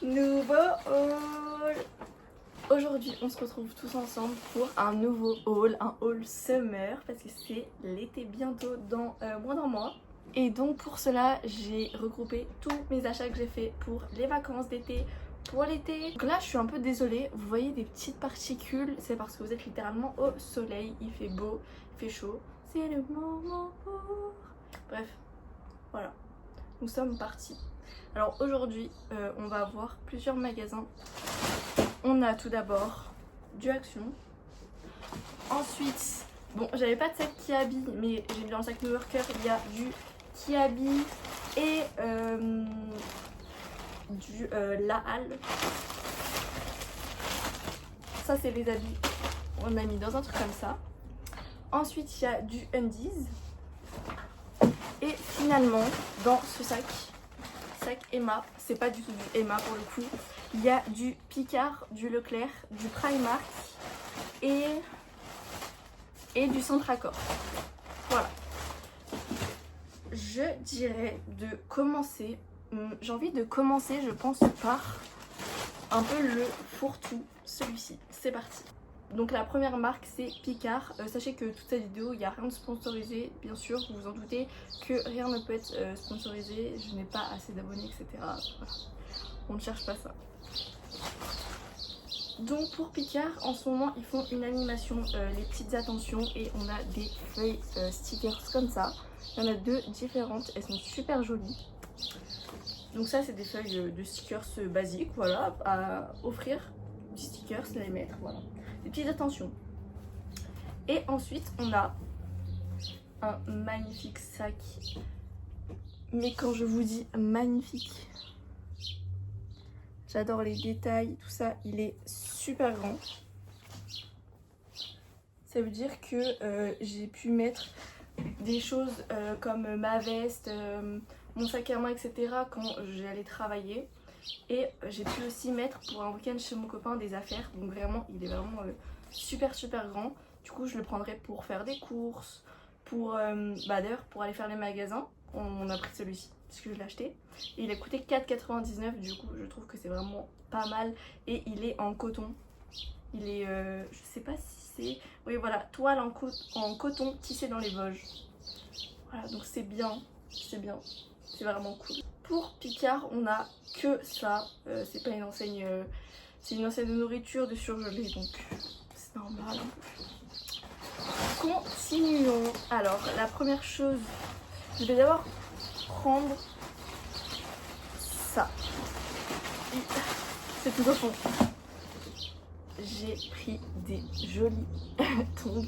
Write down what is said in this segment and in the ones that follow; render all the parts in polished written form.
Nouveau haul. Aujourd'hui on se retrouve tous ensemble pour un nouveau haul, un haul summer parce que c'est l'été bientôt dans moins d'un mois. Et donc pour cela j'ai regroupé tous mes achats que j'ai fait pour les vacances d'été, pour l'été. Donc là je suis un peu désolée, vous voyez des petites particules, c'est parce que vous êtes littéralement au soleil, il fait beau, il fait chaud, c'est le moment pour... Bref, voilà, nous sommes partis. Alors aujourd'hui, on va voir plusieurs magasins. On a tout d'abord du Action. Ensuite, bon, j'avais pas de sac Kiabi, mais j'ai mis dans le sac New Yorker, il y a du Kiabi et du La Halle. Ça, c'est les habits. On a mis dans un truc comme ça. Ensuite, il y a du Undies. Et finalement, dans ce sac Emma, c'est pas du tout du Emma pour le coup, il y a du Picard, du Leclerc, du Primark et du Centracor. Voilà. Je dirais de commencer, j'ai envie de commencer je pense par un peu le fourre-tout, celui-ci. C'est parti. Donc la première marque c'est Picard. Sachez que toute cette vidéo il n'y a rien de sponsorisé, bien sûr, vous vous en doutez que rien ne peut être sponsorisé, je n'ai pas assez d'abonnés etc. Voilà. On ne cherche pas ça. Donc pour Picard en ce moment ils font une animation, les petites attentions, et on a des feuilles stickers comme ça. Il y en a deux différentes, elles sont super jolies. Donc ça c'est des feuilles de stickers basiques, voilà, à offrir, des stickers, à les mettre, voilà. Des petites attentions. Et ensuite on a un magnifique sac. Mais quand je vous dis magnifique, j'adore les détails, tout ça, il est super grand. Ça veut dire que j'ai pu mettre des choses comme ma veste, mon sac à main, etc. quand j'allais travailler. Et j'ai pu aussi mettre pour un week-end chez mon copain des affaires. Donc vraiment, il est vraiment super grand. Du coup, je le prendrai pour faire des courses, pour d'ailleurs pour aller faire les magasins. On a pris celui-ci parce que je l'ai acheté. Et il a coûté 4,99 €. Du coup, je trouve que c'est vraiment pas mal. Et il est en coton. Il est, je sais pas si c'est... Oui, voilà, toile en coton tissé dans les Vosges. Voilà, donc c'est bien, c'est vraiment cool. Pour Picard, on a que ça. C'est pas une enseigne, c'est une enseigne de nourriture, de surgelé, donc c'est normal. Continuons. Alors, la première chose, je vais d'abord prendre ça. C'est tout au fond. J'ai pris des jolis tongs.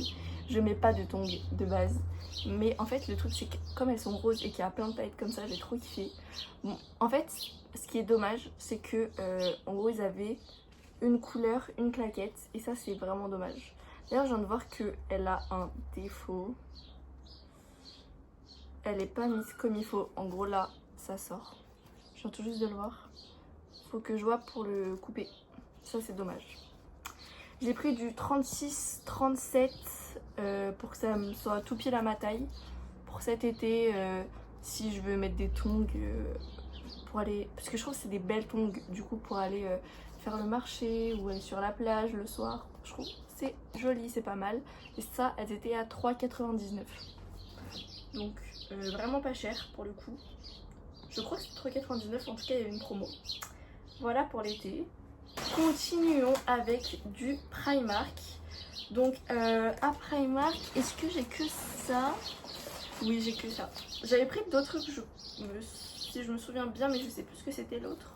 Je mets pas de tongs de base, mais en fait le truc c'est que comme elles sont roses et qu'il y a plein de paillettes comme ça, j'ai trop kiffé. Bon, en fait ce qui est dommage c'est que en gros ils avaient une couleur, une claquette, et ça c'est vraiment dommage. D'ailleurs je viens de voir qu'elle a un défaut, elle est pas mise comme il faut. En gros là ça sort, je viens tout juste de le voir, faut que je vois pour le couper, ça c'est dommage. J'ai pris du 36-37 pour que ça me soit tout pile à ma taille. Pour cet été, si je veux mettre des tongs pour aller... Parce que je trouve que c'est des belles tongs du coup pour aller faire le marché ou aller sur la plage le soir. Je trouve que c'est joli, c'est pas mal. Et ça, elles étaient à 3,99 €. Donc vraiment pas cher pour le coup. Je crois que c'est 3,99 €, en tout cas il y avait une promo. Voilà pour l'été. Continuons avec du Primark. Donc à Primark, est-ce que j'ai que ça? Oui, j'ai que ça. J'avais pris d'autres trucs, si je me souviens bien, mais je sais plus ce que c'était l'autre.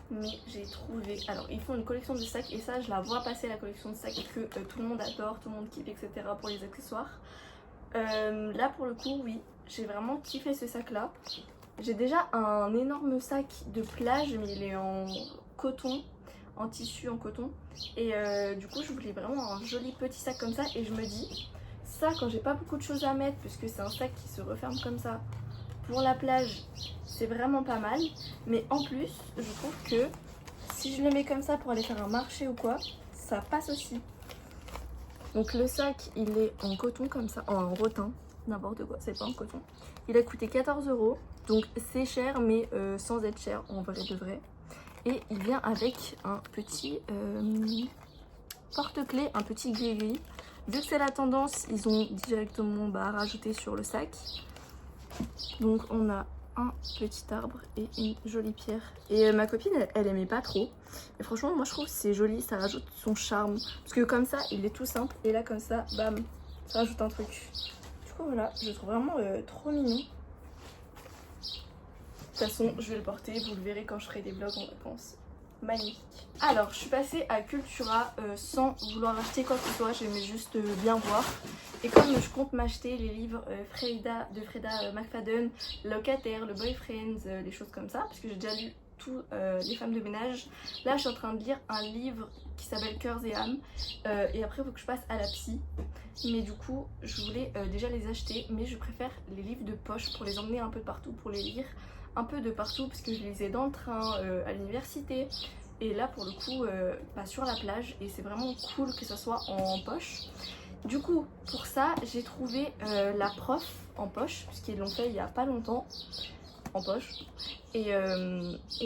Mais j'ai trouvé... Alors, ils font une collection de sacs, et ça, je la vois passer, la collection de sacs que tout le monde adore, tout le monde kiffe, etc. pour les accessoires. Là, pour le coup, oui, j'ai vraiment kiffé ce sac-là. J'ai déjà un énorme sac de plage, mais il est en coton, en tissu en coton, et du coup je voulais vraiment un joli petit sac comme ça, et je me dis ça quand j'ai pas beaucoup de choses à mettre, puisque c'est un sac qui se referme comme ça pour la plage, c'est vraiment pas mal. Mais en plus je trouve que si je le mets comme ça pour aller faire un marché ou quoi, ça passe aussi. Donc le sac il est en coton comme ça, en rotin, n'importe quoi, c'est pas en coton. Il a coûté 14 €, donc c'est cher, mais sans être cher en vrai de vrai. Et il vient avec un petit porte-clés, un petit gris-gris. Vu que c'est la tendance, ils ont directement rajouté sur le sac. Donc on a un petit arbre et une jolie pierre. Et ma copine, elle aimait pas trop. Et franchement, moi je trouve que c'est joli, ça rajoute son charme. Parce que comme ça, il est tout simple. Et là, comme ça, bam, ça rajoute un truc. Du coup, voilà, je le trouve vraiment trop mignon. De toute façon, je vais le porter, vous le verrez quand je ferai des vlogs en vacances. Magnifique. Alors, je suis passée à Cultura sans vouloir acheter quoi que ce soit, j'aimais juste bien voir. Et comme je compte m'acheter les livres de Freda McFadden, Locataire, Le Boyfriend, des choses comme ça, parce que j'ai déjà lu tous les femmes de ménage. Là, je suis en train de lire un livre qui s'appelle Cœurs et âmes. Et après, il faut que je passe à la psy. Mais du coup, je voulais déjà les acheter, mais je préfère les livres de poche pour les emmener un peu de partout, pour les lire un peu de partout, parce que je les ai dans le train, à l'université. Et là, pour le coup, sur la plage. Et c'est vraiment cool que ça soit en poche. Du coup, pour ça, j'ai trouvé la prof en poche, puisqu'ils l'ont fait il y a pas longtemps, en poche. Et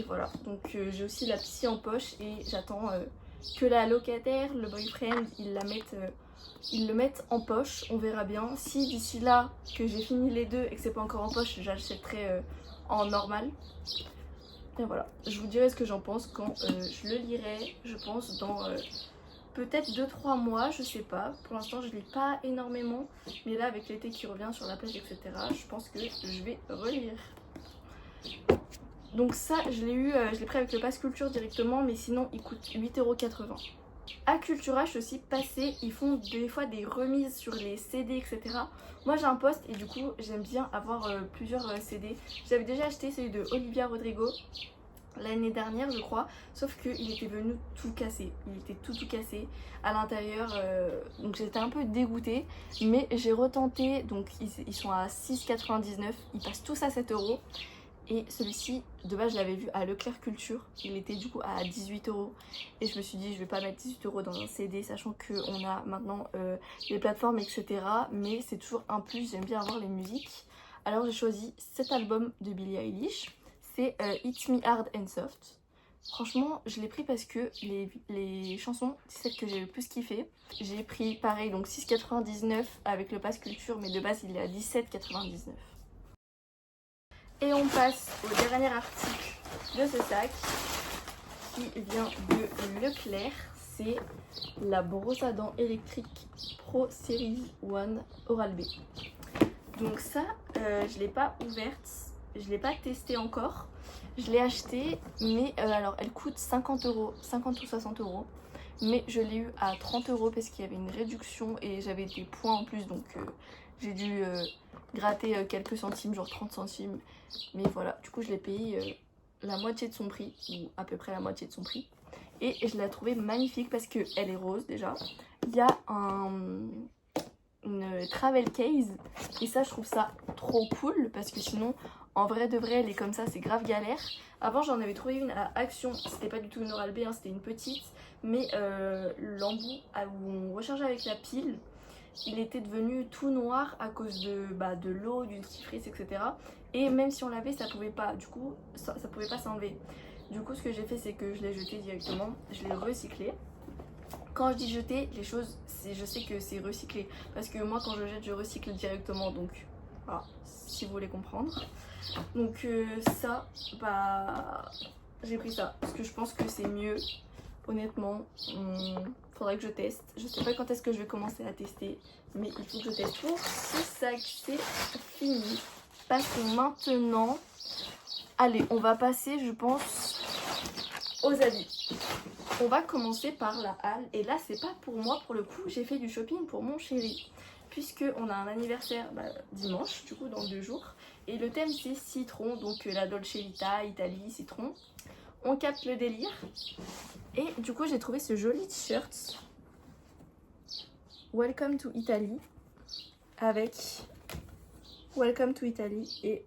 voilà, donc j'ai aussi la psy en poche et j'attends que la locataire, le boyfriend, ils le mettent en poche. On verra bien. Si d'ici là, que j'ai fini les deux et que c'est pas encore en poche, j'achèterai en normal. Et voilà, je vous dirai ce que j'en pense quand je le lirai, je pense dans... peut-être 2-3 mois, je sais pas. Pour l'instant, je lis pas énormément. Mais là, avec l'été qui revient sur la plage, etc., je pense que je vais relire. Donc ça, je l'ai pris avec le Pass Culture directement. Mais sinon, il coûte 8,80 €. À Cultura, je suis aussi passée. Ils font des fois des remises sur les CD, etc. Moi, j'ai un poste et du coup, j'aime bien avoir plusieurs CD. J'avais déjà acheté celui de Olivia Rodrigo l'année dernière, je crois, sauf qu'il était venu tout cassé. Il était tout cassé à l'intérieur, donc j'étais un peu dégoûtée, mais j'ai retenté. Donc ils sont à 6,99 €, ils passent tous à 7 €. Et celui-ci, de base, je l'avais vu à Leclerc Culture, il était du coup à 18 €. Et je me suis dit, je vais pas mettre 18 € dans un CD, sachant qu'on a maintenant les plateformes, etc. Mais c'est toujours un plus, j'aime bien avoir les musiques. Alors j'ai choisi cet album de Billie Eilish. C'est It's Me Hard and Soft. Franchement, je l'ai pris parce que les chansons, c'est celles que j'ai le plus kiffé. J'ai pris pareil, donc 6,99 € avec le Pass Culture, mais de base il est à 17,99 €. Et on passe au dernier article de ce sac qui vient de Leclerc. C'est la brosse à dents électrique Pro Series One Oral-B. Donc ça, je ne l'ai pas ouverte. Je ne l'ai pas testé encore. Je l'ai acheté, mais alors elle coûte 50 €, 50 ou 60 €. Mais je l'ai eu à 30 € parce qu'il y avait une réduction et j'avais des points en plus. Donc j'ai dû gratter quelques centimes, genre 30 centimes. Mais voilà, du coup je l'ai payé la moitié de son prix, ou à peu près la moitié de son prix. Et je l'ai trouvée magnifique parce qu'elle est rose déjà. Il y a une travel case et ça je trouve ça trop cool parce que sinon en vrai de vrai elle est comme ça, c'est grave galère. Avant j'en avais trouvé une à Action, c'était pas du tout une Oral-B, hein, c'était une petite, mais l'embout où on rechargeait avec la pile, il était devenu tout noir à cause de l'eau, du dentifrice, etc. Et même si on l'avait, ça pouvait pas, du coup ça pouvait pas s'enlever. Du coup ce que j'ai fait, c'est que je l'ai jeté directement, je l'ai recyclé. Quand je dis jeter, les choses, je sais que c'est recyclé. Parce que moi, quand je jette, je recycle directement. Donc, voilà, si vous voulez comprendre. Donc, ça, j'ai pris ça. Parce que je pense que c'est mieux. Honnêtement, faudrait que je teste. Je sais pas quand est-ce que je vais commencer à tester. Mais il faut que je teste. Pour ce sac, c'est fini. Passons maintenant. Allez, on va passer, je pense, aux habits. On va commencer par la halle et là c'est pas pour moi pour le coup, j'ai fait du shopping pour mon chéri puisque on a un anniversaire dimanche, du coup dans 2 jours, et le thème c'est citron, donc la Dolce Vita, Italie, citron. On capte le délire et du coup j'ai trouvé ce joli t-shirt Welcome to Italy avec Welcome to Italy et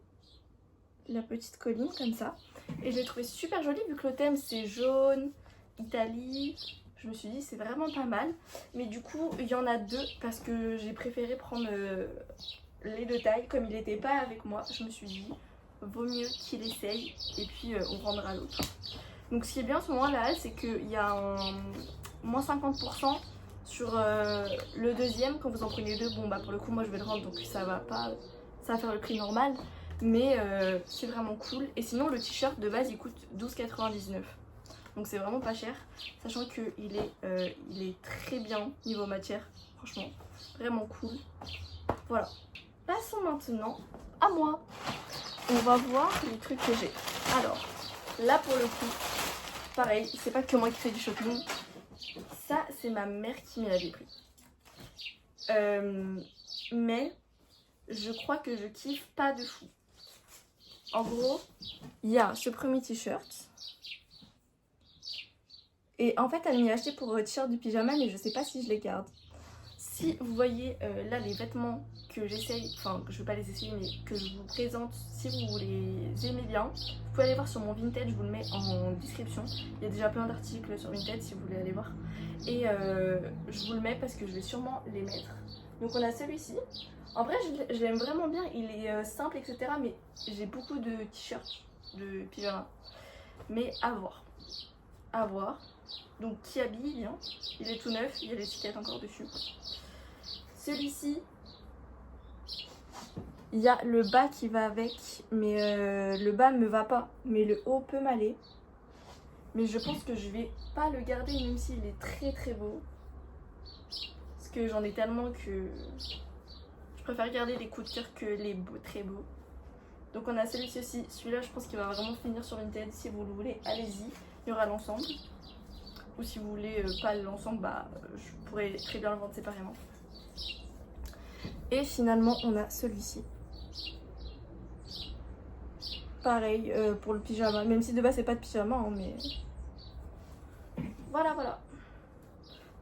la petite colline comme ça, et je l'ai trouvé super joli vu que le thème c'est jaune, Italie. Je me suis dit c'est vraiment pas mal, mais du coup il y en a deux parce que j'ai préféré prendre les deux tailles. Comme il n'était pas avec moi, je me suis dit vaut mieux qu'il essaye et puis on prendra l'autre. Donc ce qui est bien en ce moment à la halle, c'est qu'il y a un moins 50% sur le deuxième. Quand vous en prenez deux, bon bah pour le coup moi je vais le rendre, donc ça va faire le prix normal. Mais c'est vraiment cool. Et sinon le t-shirt de base il coûte 12,99. Donc c'est vraiment pas cher, sachant qu'il est très bien niveau matière, franchement, vraiment cool. Voilà. Passons maintenant à moi. On va voir les trucs que j'ai. Alors, là pour le coup, pareil, c'est pas que moi qui fais du shopping. Ça, c'est ma mère qui me l'avait pris. Mais je crois que je kiffe pas de fou. En gros, il y a ce premier t-shirt. Et en fait, elle m'y a acheté pour t-shirt du pyjama, mais je sais pas si je les garde. Si vous voyez là les vêtements que j'essaye, enfin que je veux pas les essayer mais que je vous présente, si vous les aimez bien, vous pouvez aller voir sur mon Vinted, je vous le mets en description. Il y a déjà plein d'articles sur Vinted si vous voulez aller voir. Et je vous le mets parce que je vais sûrement les mettre. Donc on a celui-ci. En vrai je l'aime vraiment bien, il est simple etc. Mais j'ai beaucoup de t-shirts de pyjama. Mais à voir. À voir. Donc qui habille bien, il est tout neuf, il y a l'étiquette encore dessus. Celui-ci, il y a le bas qui va avec, mais le bas me va pas, mais le haut peut m'aller. Mais je pense que je vais pas le garder même s'il est très très beau. Parce que j'en ai tellement que je préfère garder les coups de cœur que les beaux, très beaux. Donc on a celui-ci aussi, celui-là je pense qu'il va vraiment finir sur Vinted, si vous le voulez, allez-y, il y aura l'ensemble. Ou si vous voulez pas l'ensemble, bah je pourrais très bien le vendre séparément. Et finalement on a celui-ci. Pareil pour le pyjama, même si de base c'est pas de pyjama hein, mais voilà voilà.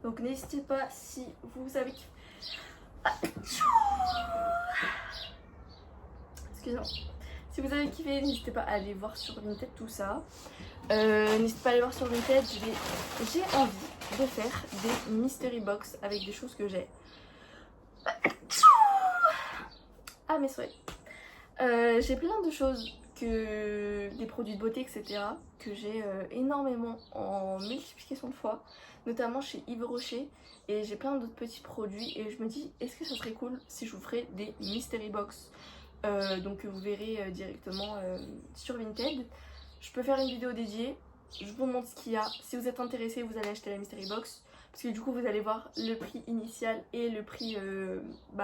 Donc n'hésitez pas si vous avez excusez-moi. Si vous avez kiffé, n'hésitez pas à aller voir sur Vinted tout ça. N'hésitez pas à aller voir sur Vinted, j'ai envie de faire des mystery box avec des choses que j'ai. Ah mes souhaits. J'ai plein de choses, des produits de beauté etc. que j'ai énormément en multiplication de fois, notamment chez Yves Rocher, et j'ai plein d'autres petits produits et je me dis est-ce que ça serait cool si je vous ferais des mystery box. Donc vous verrez directement sur Vinted. Je peux faire une vidéo dédiée, je vous montre ce qu'il y a. Si vous êtes intéressé, vous allez acheter la mystery box parce que du coup vous allez voir le prix initial et le prix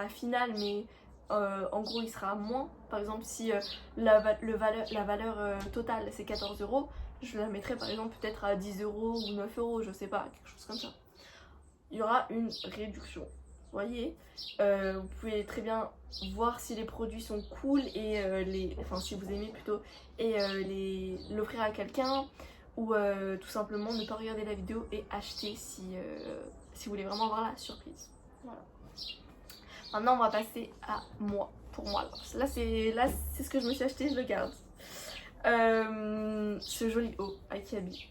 final, mais en gros il sera moins. Par exemple si la valeur totale c'est 14 €, je la mettrai par exemple peut-être à 10 € ou 9 €, je sais pas, quelque chose comme ça. Il y aura une réduction. Vous voyez, vous pouvez très bien voir si les produits sont cool et si vous aimez plutôt, et l'offrir à quelqu'un, ou tout simplement ne pas regarder la vidéo et acheter si vous voulez vraiment avoir la surprise. Voilà. Maintenant on va passer à moi, pour moi. Là c'est ce que je me suis acheté, je le garde. Ce joli haut Akihabee,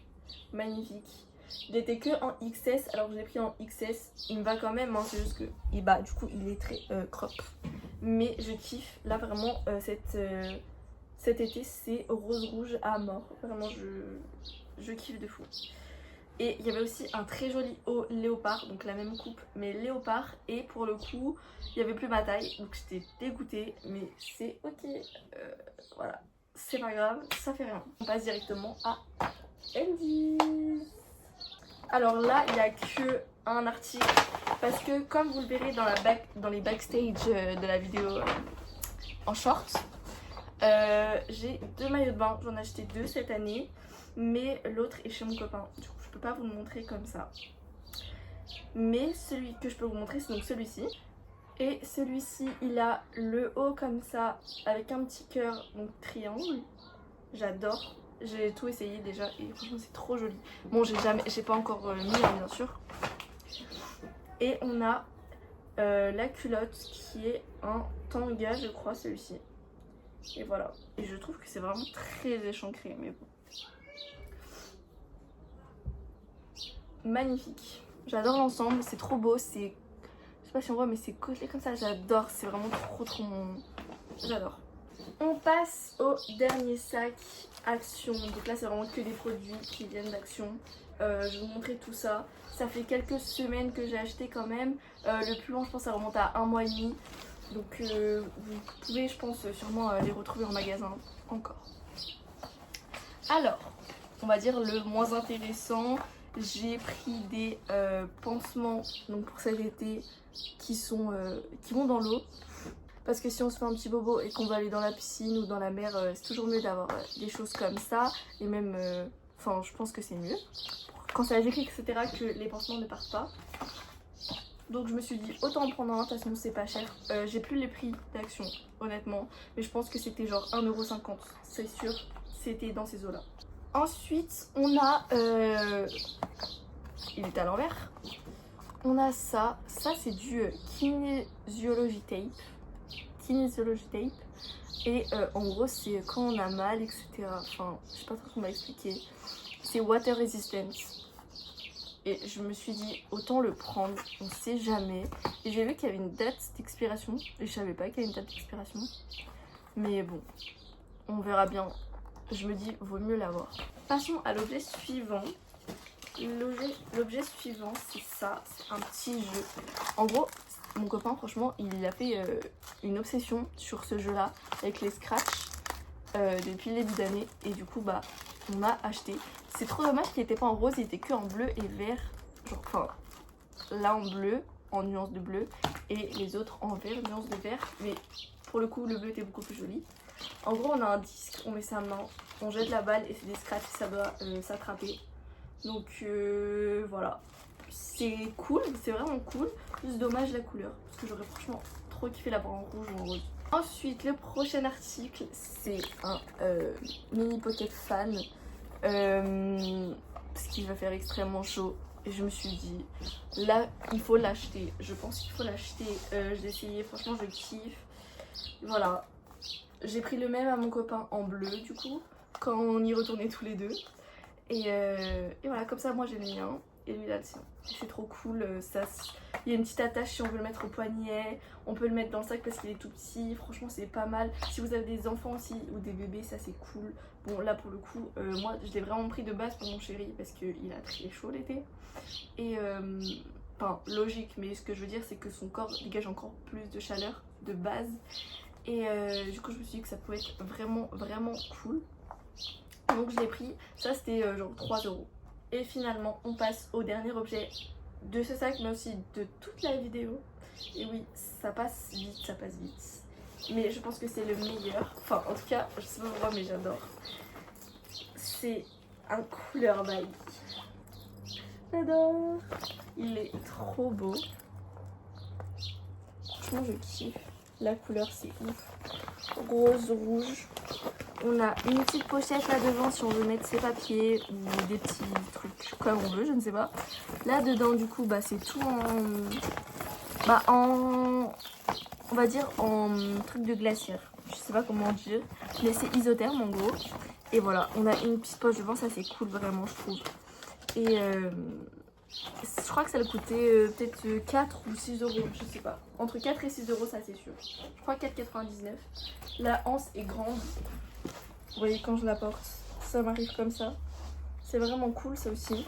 magnifique. Il était que en XS, alors je l'ai pris en XS, il me va quand même, hein, c'est juste que du coup il est très crop. Mais je kiffe, là vraiment cet été c'est rose rouge à mort, vraiment je kiffe de fou. Et il y avait aussi un très joli haut léopard, donc la même coupe mais léopard, et pour le coup il n'y avait plus ma taille, donc j'étais dégoûtée, mais c'est ok, voilà, c'est pas grave, ça fait rien. On passe directement à Andy. Alors là, il n'y a que un article parce que comme vous le verrez dans les backstage de la vidéo en short, j'ai 2 maillots de bain. J'en ai acheté 2 cette année, mais l'autre est chez mon copain. Du coup, je peux pas vous le montrer comme ça. Mais celui que je peux vous montrer, c'est donc celui-ci. Et celui-ci, il a le haut comme ça avec un petit cœur, donc triangle. J'adore. J'ai tout essayé déjà et franchement c'est trop joli. Bon j'ai pas encore mis hein, bien sûr. Et on a la culotte qui est un tanga je crois celui-ci. Et voilà. Et je trouve que c'est vraiment très échancré mais bon. Magnifique. J'adore l'ensemble, c'est trop beau, c'est... Je sais pas si on voit mais c'est côtelé comme ça, j'adore, c'est vraiment trop mon... J'adore. On passe au dernier sac. Action. Donc là c'est vraiment que des produits qui viennent d'Action. Je vais vous montrer tout ça. Ça fait quelques semaines que j'ai acheté quand même. Le plus long je pense ça remonte à 1 mois et demi. Donc vous pouvez je pense sûrement les retrouver en magasin encore. Alors, on va dire le moins intéressant. J'ai pris des pansements donc pour cet été qui vont dans l'eau. Parce que si on se fait un petit bobo et qu'on va aller dans la piscine ou dans la mer, c'est toujours mieux d'avoir des choses comme ça. Et même, enfin je pense que c'est mieux. Quand ça a écrit etc. que les pansements ne partent pas. Donc je me suis dit autant en prendre un, de toute façon c'est pas cher. J'ai plus les prix d'Action honnêtement. Mais je pense que c'était genre 1,50€. C'est sûr, c'était dans ces eaux là. Ensuite on a... il est à l'envers. On a ça. Ça c'est du Kinesiology Tape. Et en gros c'est quand on a mal etc. Enfin je sais pas trop comment expliquer. C'est water resistant. Et je me suis dit autant le prendre, on sait jamais. Et j'ai vu qu'il y avait une date d'expiration. Et je savais pas qu'il y avait une date d'expiration. Mais bon, on verra bien. Je me dis vaut mieux l'avoir. Passons à l'objet suivant. L'objet suivant c'est ça, c'est un petit jeu. En gros, mon copain franchement il a fait une obsession sur ce jeu là avec les scratchs depuis le début d'année. Et du coup bah on a acheté. C'est trop dommage qu'il n'était pas en rose, il était que en bleu et vert. Genre, enfin là en bleu, en nuance de bleu, et les autres en vert, nuance de vert. Mais pour le coup le bleu était beaucoup plus joli. En gros on a un disque, on met sa main, on jette la balle et c'est des scratchs et ça doit s'attraper. Donc voilà, c'est cool, c'est vraiment cool. Juste dommage la couleur, parce que j'aurais franchement trop kiffé l'avoir en rouge ou en rose. Ensuite, le prochain article, c'est un mini pocket fan. Parce qu'il va faire extrêmement chaud. Et je me suis dit, là, il faut l'acheter. Je pense qu'il faut l'acheter. J'ai essayé, franchement, je kiffe. Voilà. J'ai pris le même à mon copain en bleu, du coup, quand on y retournait tous les deux. Et voilà, comme ça, moi j'ai le mien et lui il a le sien. C'est trop cool. Il y a une petite attache si on veut le mettre au poignet. On peut le mettre dans le sac parce qu'il est tout petit. Franchement, c'est pas mal. Si vous avez des enfants aussi ou des bébés, ça c'est cool. Bon, là pour le coup, moi je l'ai vraiment pris de base pour mon chéri parce qu'il a très chaud l'été. Et enfin, logique, mais ce que je veux dire, c'est que son corps dégage encore plus de chaleur de base. Et du coup, je me suis dit que ça pouvait être vraiment, vraiment cool. Donc je l'ai pris, ça c'était genre 3€. Et finalement on passe au dernier objet de ce sac mais aussi de toute la vidéo. Et oui, ça passe vite. Mais je pense que c'est le meilleur. Enfin en tout cas, je sais pas pourquoi mais j'adore. C'est un couleur bag. J'adore. Il est trop beau. Franchement je kiffe. La couleur c'est ouf. Rose, rouge. On a une petite pochette là devant si on veut mettre ses papiers ou des petits trucs comme on veut, je ne sais pas. Là dedans du coup bah c'est tout on va dire en truc de glacière. Je sais pas comment dire, mais c'est isotherme en gros. Et voilà, on a une petite poche devant, ça c'est cool vraiment je trouve. Et je crois que ça a coûté peut-être 4 ou 6€, je sais pas. Entre 4 et 6€ ça c'est sûr. Je crois 4,99. La anse est grande. Vous voyez quand je la porte, ça m'arrive comme ça. C'est vraiment cool ça aussi.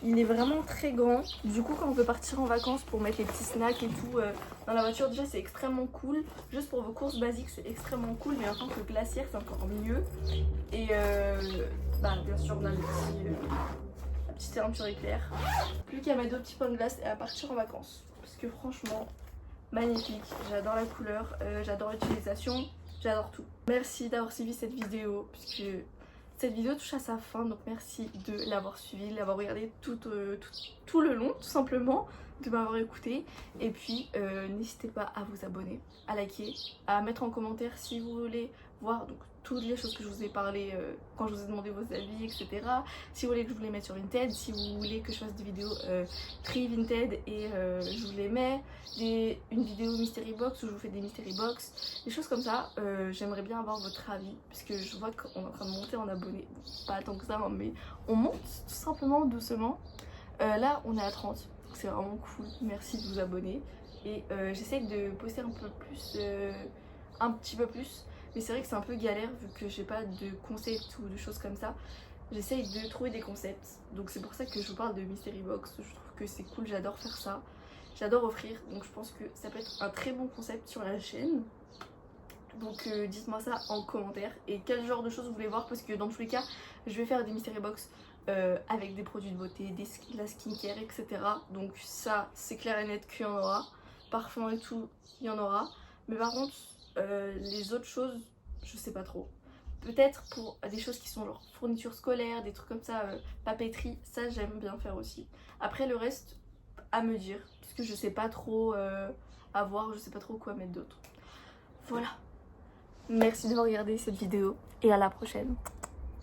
Il est vraiment très grand. Du coup quand on veut partir en vacances pour mettre les petits snacks et tout dans la voiture, déjà c'est extrêmement cool. Juste pour vos courses basiques c'est extrêmement cool. Mais en tant que glacière c'est encore mieux. Et bien sûr on a la petite fermeture éclair. Plus qu'à mettre 2 petits points de glace et à partir en vacances. Parce que franchement magnifique. J'adore la couleur, j'adore l'utilisation. J'adore tout. Merci d'avoir suivi cette vidéo puisque cette vidéo touche à sa fin. Donc merci de l'avoir suivi, de l'avoir regardé tout le long tout simplement, de m'avoir écouté. Et puis n'hésitez pas à vous abonner, à liker, à mettre en commentaire si vous voulez voir donc toutes les choses que je vous ai parlé quand je vous ai demandé vos avis, etc. Si vous voulez que je vous les mette sur Vinted, si vous voulez que je fasse des vidéos prix Vinted et je vous les mets, une vidéo mystery box où je vous fais des mystery box, des choses comme ça. J'aimerais bien avoir votre avis puisque je vois qu'on est en train de monter en abonnés. Bon, pas tant que ça, hein, mais on monte tout simplement doucement. Là on est à 30, donc c'est vraiment cool. Merci de vous abonner et j'essaie de poster un peu plus, un petit peu plus. mais c'est vrai que c'est un peu galère vu que j'ai pas de concept ou de choses comme ça. J'essaye de trouver des concepts, donc c'est pour ça que je vous parle de Mystery Box. Je trouve que c'est cool, j'adore faire ça, j'adore offrir, donc je pense que ça peut être un très bon concept sur la chaîne. Donc dites-moi ça en commentaire et quel genre de choses vous voulez voir, parce que dans tous les cas je vais faire des Mystery Box avec des produits de beauté, de la skincare, etc. Donc ça c'est clair et net qu'il y en aura, parfum et tout il y en aura, mais par contre les autres choses je sais pas trop. Peut-être pour des choses qui sont genre fournitures scolaires, des trucs comme ça, papeterie, ça j'aime bien faire aussi. Après le reste à me dire, parce que je sais pas trop à voir, je sais pas trop quoi mettre d'autre. Voilà. Merci d'avoir regardé cette vidéo et à la prochaine.